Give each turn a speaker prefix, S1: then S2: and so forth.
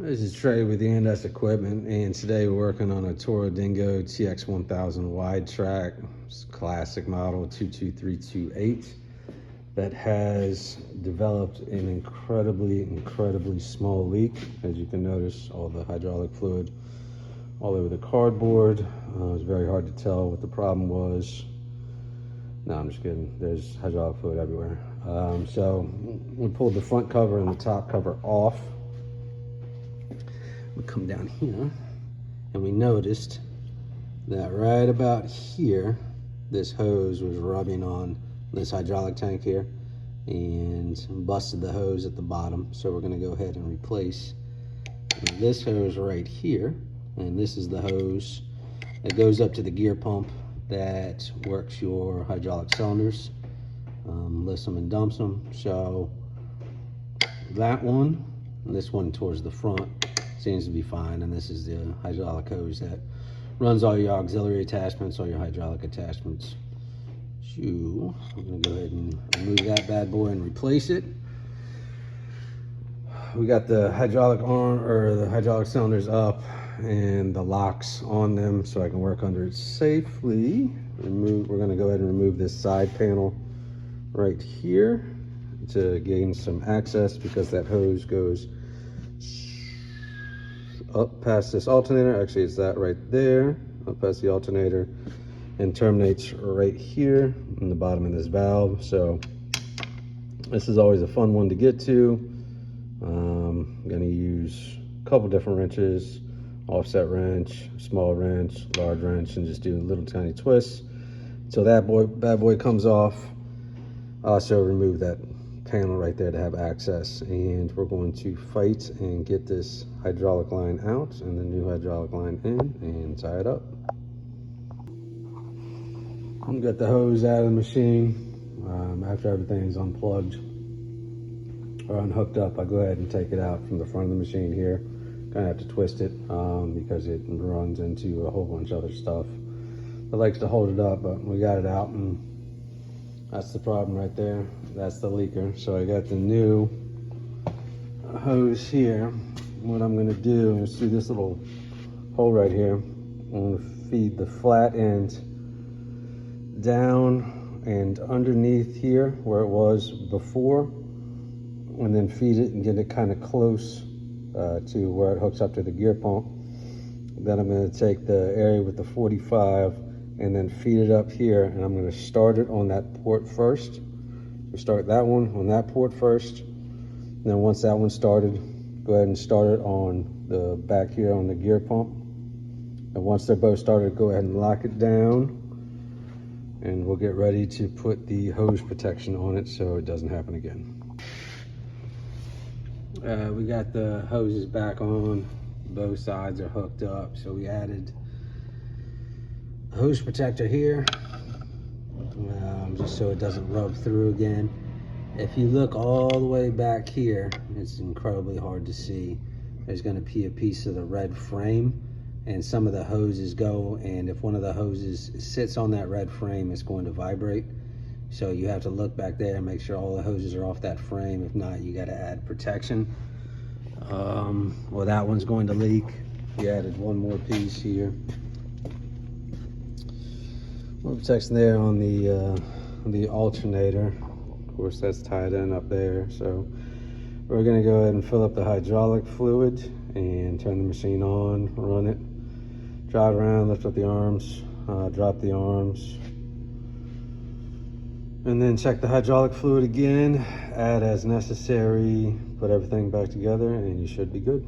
S1: This is Trey with ENS Equipment, and today we're working on a Toro Dingo TX1000 wide track. It's a classic model 22328 that has developed an incredibly small leak. As you can notice, all the hydraulic fluid all over the cardboard. It was very hard to tell what the problem was. No, I'm just kidding. There's hydraulic fluid everywhere. So we pulled the front cover and the top cover off. We come down here and we noticed that right about here, this hose was rubbing on this hydraulic tank here and busted the hose at the bottom. So we're going to go ahead and replace this hose right here. And this is the hose that goes up to the gear pump that works your hydraulic cylinders, lifts them and dumps them. So that one and this one towards the front seems to be fine, and this is the hydraulic hose that runs all your auxiliary attachments, all your hydraulic attachments. So I'm going to go ahead and remove that bad boy and replace it. We got the hydraulic arm or the hydraulic cylinders up and the locks on them so I can work under it safely. We're going to go ahead and remove this side panel right here to gain some access, because that hose goes up past this alternator. Actually, it's that right there, up past the alternator, and terminates right here in the bottom of this valve. So this is always a fun one to get to. I'm going to use a couple different wrenches, offset wrench, small wrench, large wrench, and just do little tiny twists until that bad boy comes off. Also remove that panel right there to have access, and we're going to fight and get this hydraulic line out and the new hydraulic line in and tie it up. I'm got the hose out of the machine. After everything's unplugged or unhooked up, I go ahead and take it out from the front of the machine here. Kind of have to twist it because it runs into a whole bunch of other stuff that likes to hold it up, but we got it out, and that's the problem right there. That's the leaker. So I got the new hose here. What I'm going to do is through this little hole right here, I'm going to feed the flat end down and underneath here where it was before, and then feed it and get it kind of close to where it hooks up to the gear pump. Then I'm going to take the area with the 45 and then feed it up here, and I'm going to start it on that port first. We start that one on that port first. And then once that one's started, go ahead and start it on the back here on the gear pump. And once they're both started, go ahead and lock it down, and we'll get ready to put the hose protection on it so it doesn't happen again. We got the hoses back on, both sides are hooked up, so we added a hose protector here, just so it doesn't rub through again. If you look all the way back here, it's incredibly hard to see. There's going to be a piece of the red frame, and some of the hoses go, and if one of the hoses sits on that red frame, it's going to vibrate. So you have to look back there and make sure all the hoses are off that frame. If not, you got to add protection. Well, that one's going to leak. We added one more piece here. More protection there on the alternator. Of course, that's tied in up there. So we're going to go ahead and fill up the hydraulic fluid and turn the machine on, run it, drive around, lift up the arms, drop the arms, and then check the hydraulic fluid again, add as necessary, put everything back together, and you should be good.